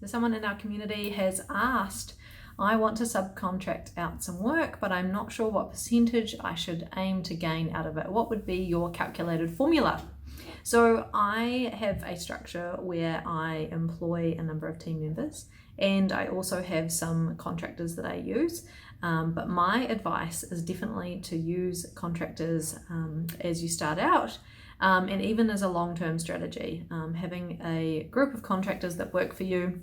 So someone in our community has asked, I want to subcontract out some work, but I'm not sure what percentage I should aim to gain out of it. What would be your calculated formula? So I have a structure where I employ a number of team members, and I also have some contractors that I use. But my advice is definitely to use contractors as you start out, and even as a long-term strategy. Having a group of contractors that work for you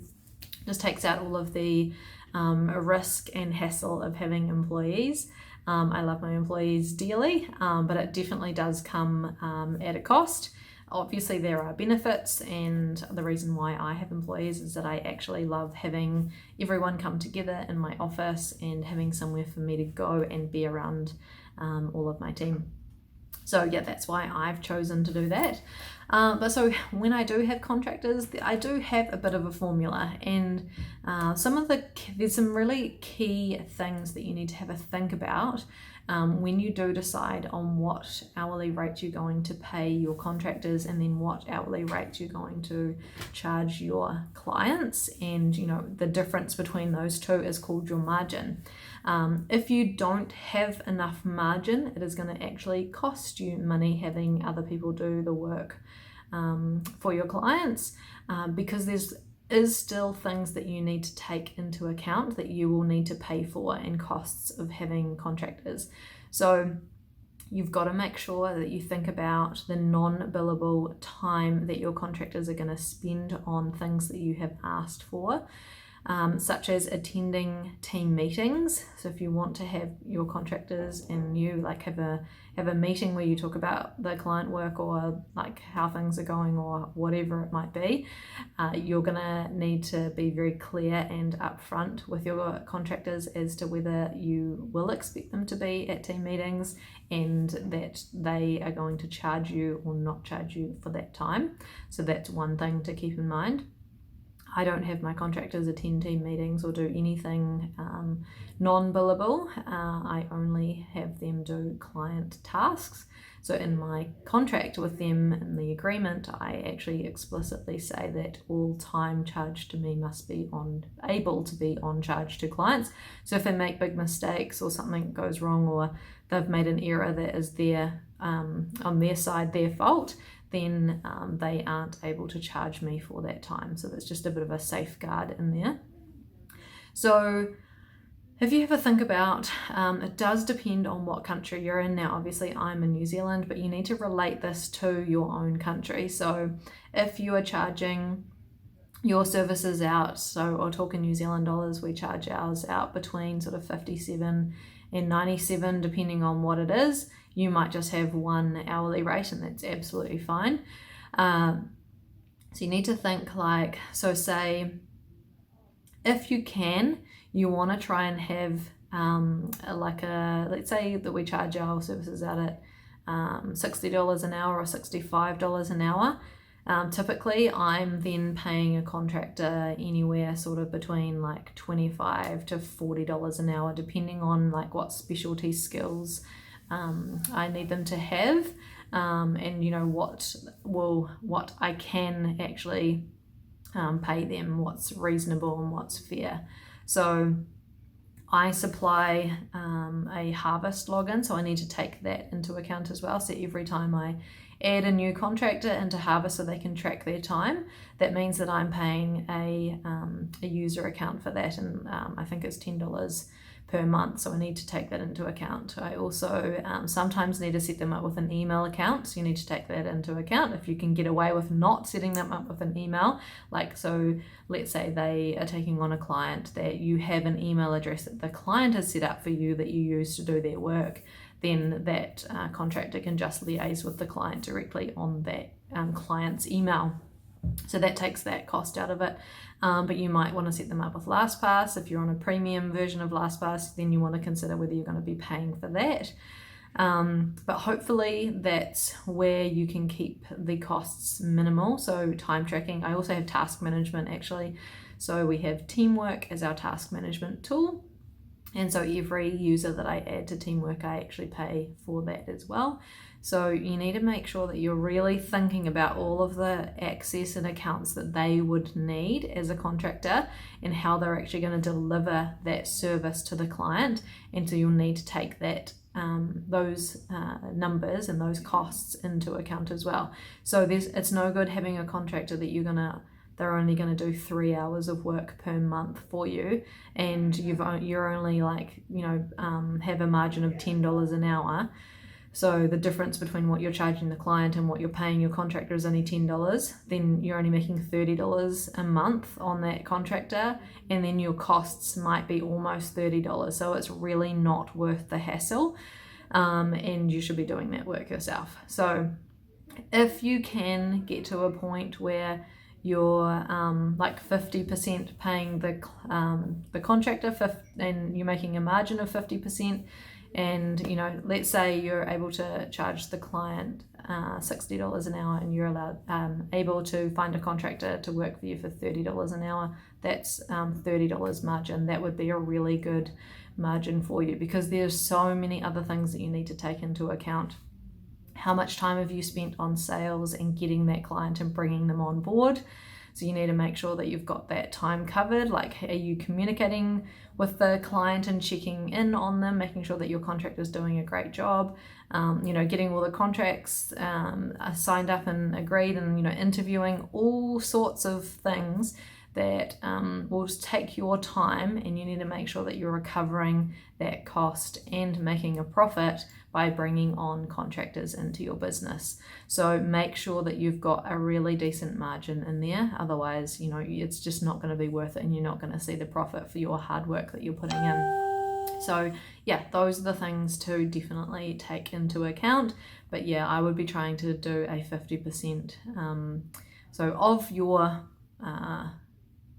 just takes out all of the risk and hassle of having employees. I love my employees dearly, but it definitely does come at a cost. Obviously there are benefits, and the reason why I have employees is that I actually love having everyone come together in my office and having somewhere for me to go and be around all of my team. So yeah, that's why I've chosen to do that. But so when I do have contractors, I do have a bit of a formula, and there's some really key things that you need to have a think about when you do decide on what hourly rate you're going to pay your contractors, and then what hourly rate you're going to charge your clients. And the difference between those two is called your margin. If you don't have enough margin, it is going to actually cost you money having other people do the work for your clients, because is still things that you need to take into account that you will need to pay for, and costs of having contractors. So you've got to make sure that you think about the non-billable time that your contractors are going to spend on things that you have asked for, such as attending team meetings. So if you want to have your contractors and you have a meeting where you talk about the client work, or like how things are going, or whatever it might be, you're gonna need to be very clear and upfront with your contractors as to whether you will expect them to be at team meetings, and that they are going to charge you or not charge you for that time. So that's one thing to keep in mind. I don't have my contractors attend team meetings or do anything non-billable. I only have them do client tasks. So in my contract with them, in the agreement, I actually explicitly say that all time charged to me must be able to be on charge to clients. So if they make big mistakes, or something goes wrong, or they've made an error that is on their side, their fault, then they aren't able to charge me for that time. So that's just a bit of a safeguard in there. So if you have a think about, it does depend on what country you're in. Now, obviously I'm in New Zealand, but you need to relate this to your own country. So if you are charging your services out, or talking New Zealand dollars, we charge ours out between sort of 57 and 97, depending on what it is. You might just have one hourly rate, and that's absolutely fine. So you need to think say if you can, you want to try and have let's say that we charge our services out at $60 an hour or $65 an hour. Typically I'm then paying a contractor anywhere sort of between $25 to $40 an hour, depending on what specialty skills I need them to have, and what I can actually pay them, what's reasonable and what's fair. So I supply a harvest login, so I need to take that into account as well. So every time I add a new contractor into harvest so they can track their time, that means that I'm paying a user account for that, and I think it's $10 per month, so I need to take that into account. I also sometimes need to set them up with an email account, so you need to take that into account. If you can get away with not setting them up with an email, so let's say they are taking on a client that you have an email address that the client has set up for you that you use to do their work, then that contractor can just liaise with the client directly on that client's email. So that takes that cost out of it. But you might want to set them up with LastPass. If you're on a premium version of LastPass, then you want to consider whether you're going to be paying for that. But hopefully that's where you can keep the costs minimal. So time tracking. I also have task management actually. So we have Teamwork as our task management tool. And so every user that I add to Teamwork, I actually pay for that as well. So you need to make sure that you're really thinking about all of the access and accounts that they would need as a contractor and how they're actually going to deliver that service to the client. And so you'll need to take that those numbers and those costs into account as well. So it's no good having a contractor that they're only going to do 3 hours of work per month for you, and you're only have a margin of $10 an hour. So the difference between what you're charging the client and what you're paying your contractor is only $10. Then you're only making $30 a month on that contractor, and then your costs might be almost $30. So it's really not worth the hassle, and you should be doing that work yourself. So if you can get to a point where you're 50% paying the contractor, and you're making a margin of 50%, and let's say you're able to charge the client $60 an hour, and you're able to find a contractor to work for you for $30 an hour, that's $30 margin. That would be a really good margin for you, because there's so many other things that you need to take into account. How much time have you spent on sales and getting that client and bringing them on board? So you need to make sure that you've got that time covered. Like, are you communicating with the client and checking in on them, making sure that your contractor is doing a great job, getting all the contracts signed up and agreed, and interviewing, all sorts of things that will take your time, and you need to make sure that you're recovering that cost and making a profit by bringing on contractors into your business. So make sure that you've got a really decent margin in there. Otherwise, it's just not going to be worth it, and you're not going to see the profit for your hard work that you're putting in. So yeah, those are the things to definitely take into account. But yeah, I would be trying to do a 50%. So of your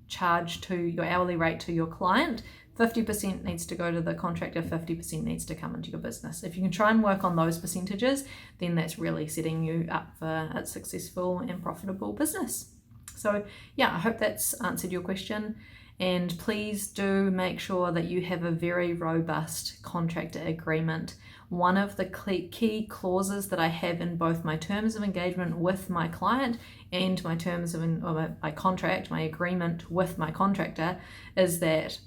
charge to your hourly rate to your client, 50% needs to go to the contractor, 50% needs to come into your business. If you can try and work on those percentages, then that's really setting you up for a successful and profitable business. So yeah, I hope that's answered your question. And please do make sure that you have a very robust contractor agreement. One of the key clauses that I have in both my terms of engagement with my client and my terms of my contract, my agreement with my contractor, is that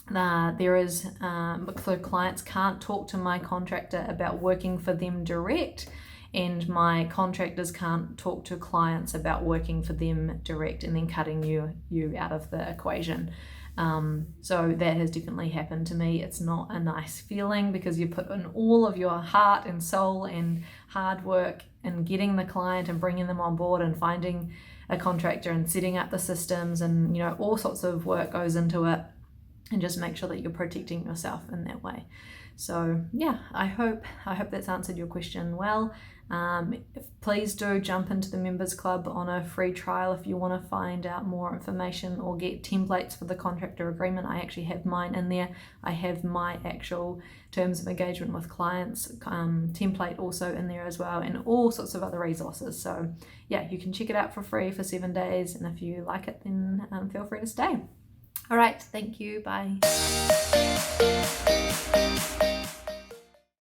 the clients can't talk to my contractor about working for them direct, and my contractors can't talk to clients about working for them direct and then cutting you out of the equation. So that has definitely happened to me. It's not a nice feeling, because you put in all of your heart and soul and hard work in getting the client and bringing them on board and finding a contractor and setting up the systems, and all sorts of work goes into it. And just make sure that you're protecting yourself in that way. So yeah, I hope that's answered your question well. Please do jump into the members club on a free trial if you want to find out more information or get templates for the contractor agreement. I actually have mine in there. I have my actual terms of engagement with clients template also in there as well, and all sorts of other resources. So yeah, you can check it out for free for 7 days, and if you like it, then feel free to stay. All right, thank you, bye.